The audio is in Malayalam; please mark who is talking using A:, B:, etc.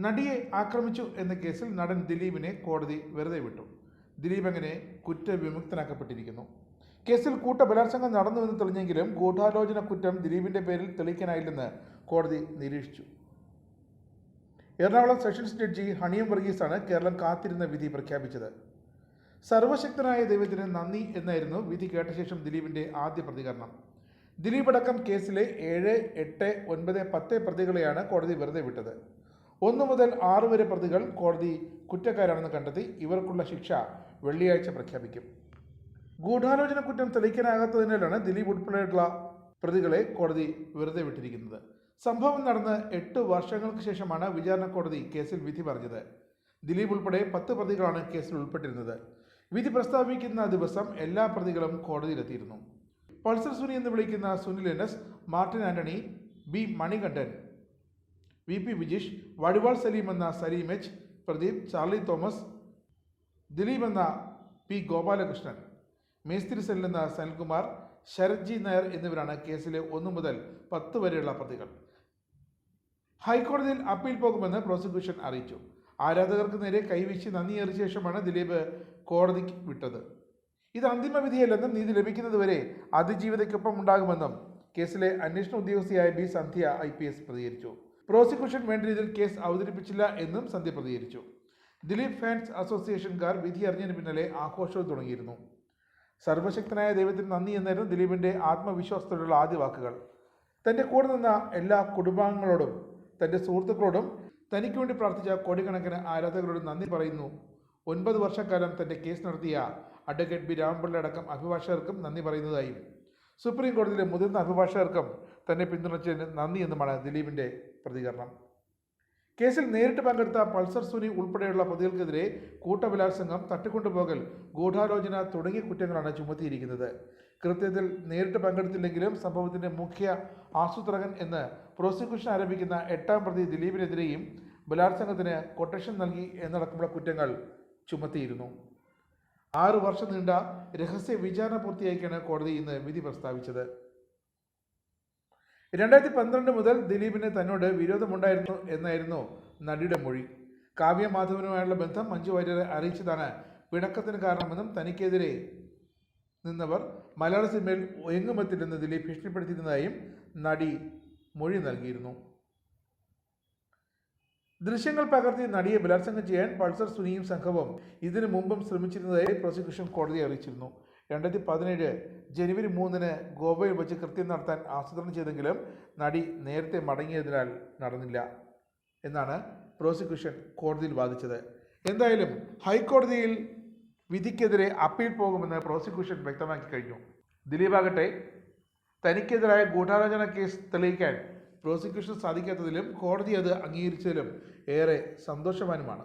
A: നടിയെ ആക്രമിച്ചു എന്ന കേസിൽ നടൻ ദിലീപിനെ കോടതി വെറുതെ വിട്ടു. ദിലീപ് അങ്ങനെ കുറ്റവിമുക്തനാക്കപ്പെട്ടിരിക്കുന്നു. കേസിൽ കൂട്ടബലാത്സംഗം നടന്നുവെന്ന് തെളിഞ്ഞെങ്കിലും ഗൂഢാലോചന കുറ്റം ദിലീപിന്റെ പേരിൽ തെളിയിക്കാനായില്ലെന്ന് കോടതി നിരീക്ഷിച്ചു. എറണാകുളം സെഷൻസ് ജഡ്ജി ഹണിയം വർഗീസാണ് കേരളം കാത്തിരുന്ന വിധി പ്രഖ്യാപിച്ചത്. സർവശക്തനായ ദൈവത്തിന് നന്ദി എന്നായിരുന്നു വിധി കേട്ട ശേഷം ദിലീപിന്റെ ആദ്യ പ്രതികരണം. ദിലീപ് അടക്കം കേസിലെ 7, 8, 9, 10 പ്രതികളെയാണ് കോടതി വെറുതെ വിട്ടത്. 1 മുതൽ 6 വരെ പ്രതികൾ കോടതി കുറ്റക്കാരാണെന്ന് കണ്ടെത്തി. ഇവർക്കുള്ള ശിക്ഷ വെള്ളിയാഴ്ച പ്രഖ്യാപിക്കും. ഗൂഢാലോചന കുറ്റം തെളിയിക്കാനാകാത്തതിനാലാണ് ദിലീപ് ഉൾപ്പെടെയുള്ള പ്രതികളെ കോടതി വെറുതെ വിട്ടിരിക്കുന്നത്. സംഭവം നടന്ന് 8 വർഷങ്ങൾക്ക് ശേഷമാണ് വിചാരണ കോടതി കേസിൽ വിധി പറഞ്ഞത്. ദിലീപ് ഉൾപ്പെടെ 10 പ്രതികളാണ് കേസിൽ ഉൾപ്പെട്ടിരുന്നത്. വിധി പ്രസ്താവിക്കുന്ന ദിവസം എല്ലാ പ്രതികളും കോടതിയിലെത്തിയിരുന്നു. പൾസർ സുനി എന്ന് വിളിക്കുന്ന Sunil NS, Martin Antony, B Manikandan, VP Vijeesh, വടിവാൾ സലീം എന്ന Saleem H, Pradeep, Charlie Thomas, Dileep എന്ന P ഗോപാലകൃഷ്ണൻ, മേസ്തിരി സെൽ എന്ന സനൽകുമാർ, ശരത്ജി നായർ എന്നിവരാണ് കേസിലെ 1 മുതൽ 10 വരെയുള്ള പ്രതികൾ. ഹൈക്കോടതിയിൽ അപ്പീൽ പോകുമെന്ന് പ്രോസിക്യൂഷൻ അറിയിച്ചു. ആരാധകർക്ക് നേരെ കൈവീശി നന്ദി അറിയിച്ച ശേഷമാണ് ദിലീപ് കോടതിക്ക് വിട്ടത്. ഇത് അന്തിമ വിധിയല്ലെന്നും നീതി ലഭിക്കുന്നതുവരെ അതിജീവിതയ്ക്കൊപ്പം ഉണ്ടാകുമെന്നും കേസിലെ അന്വേഷണ ഉദ്യോഗസ്ഥയായ ബി സന്ധ്യ IPS പ്രതികരിച്ചു. പ്രോസിക്യൂഷൻ വേണ്ട രീതിയിൽ കേസ് അവതരിപ്പിച്ചില്ല എന്നും സന്ധ്യ പ്രതികരിച്ചു. ദിലീപ് ഫാൻസ് അസോസിയേഷൻകാർ വിധി അറിഞ്ഞതിന് പിന്നാലെ ആഘോഷവും തുടങ്ങിയിരുന്നു. സർവശക്തനായ ദൈവത്തിന് നന്ദി എന്നായിരുന്നു ദിലീപിന്റെ ആത്മവിശ്വാസത്തോടുള്ള ആദ്യ വാക്കുകൾ. തന്റെ കൂടെ നിന്ന എല്ലാ കുടുംബാംഗങ്ങളോടും തന്റെ സുഹൃത്തുക്കളോടും തനിക്ക് വേണ്ടി പ്രാർത്ഥിച്ച കോടിക്കണക്കിന് ആരാധകരോടും നന്ദി പറയുന്നു. 9 വർഷക്കാലം തന്റെ കേസ് നടത്തിയ അഡ്വക്കേറ്റ് ബി രാമപിള്ള അടക്കം അഭിഭാഷകർക്കും നന്ദി പറയുന്നതായും സുപ്രീം കോടതിയിലെ മുതിർന്ന അഭിഭാഷകർക്കും തന്നെ പിന്തുണച്ചതിന് നന്ദി എന്നുമാണ് ദിലീപിന്റെ പ്രതികരണം. കേസിൽ നേരിട്ട് പങ്കെടുത്ത പൾസർ സുനി ഉൾപ്പെടെയുള്ള പ്രതികൾക്കെതിരെ കൂട്ടബലാത്സംഗം, തട്ടിക്കൊണ്ടുപോകൽ, ഗൂഢാലോചന തുടങ്ങിയ കുറ്റങ്ങളാണ് ചുമത്തിയിരിക്കുന്നത്. കൃത്യത്തിൽ നേരിട്ട് പങ്കെടുത്തില്ലെങ്കിലും സംഭവത്തിന്റെ മുഖ്യ ആസൂത്രകൻ എന്ന് പ്രോസിക്യൂഷൻ ആരോപിക്കുന്ന 8ാം പ്രതി ദിലീപിനെതിരെയും ബലാത്സംഗത്തിന് കൊട്ടേഷൻ നൽകി എന്നടക്കമുള്ള കുറ്റങ്ങൾ ചുമത്തിയിരുന്നു. 6 വർഷം നീണ്ട രഹസ്യ വിചാരണ പൂർത്തിയാക്കിയാണ് കോടതി ഇന്ന് വിധി പ്രസ്താവിച്ചത്. 2012 മുതൽ ദിലീപിന് തന്നോട് വിരോധമുണ്ടായിരുന്നു എന്നായിരുന്നു നടിയുടെ മൊഴി. കാവ്യ മാധവനുമായുള്ള ബന്ധം മഞ്ജു വാര്യരെ അറിയിച്ചതാണ് പിണക്കത്തിന് കാരണമെന്നും തനിക്കെതിരെ നിന്നവർ മലയാള സിനിമയിൽ എങ്ങുമെത്തില്ലെന്ന് ദിലീപ് ഭീഷണിപ്പെടുത്തിയിരുന്നതായും നടി മൊഴി നൽകിയിരുന്നു. ദൃശ്യങ്ങൾ പകർത്തി നടിയെ ബലാത്സംഗം ചെയ്യാൻ പൾസർ സുനിയും സംഘവും ഇതിനു മുമ്പും ശ്രമിച്ചിരുന്നതായി പ്രോസിക്യൂഷൻ കോടതിയെ അറിയിച്ചിരുന്നു. 2017 ജനുവരി 3 ഗോവയിൽ വെച്ച് കൃത്യം നടത്താൻ ആസൂത്രണം ചെയ്തെങ്കിലും നടി നേരത്തെ മടങ്ങിയതിനാൽ നടന്നില്ല എന്നാണ് പ്രോസിക്യൂഷൻ കോടതിയിൽ വാദിച്ചത്. എന്തായാലും ഹൈക്കോടതിയിൽ വിധിക്കെതിരെ അപ്പീൽ പോകുമെന്ന് പ്രോസിക്യൂഷൻ വ്യക്തമാക്കി കഴിഞ്ഞു. ദിലീപാകട്ടെ തനിക്കെതിരായ ഗൂഢാലോചന കേസ് തെളിയിക്കാൻ പ്രോസിക്യൂഷൻ സാധിക്കാത്തതിലും കോടതി അത് അംഗീകരിച്ചതിലും ഏറെ സന്തോഷവാനുമാണ്.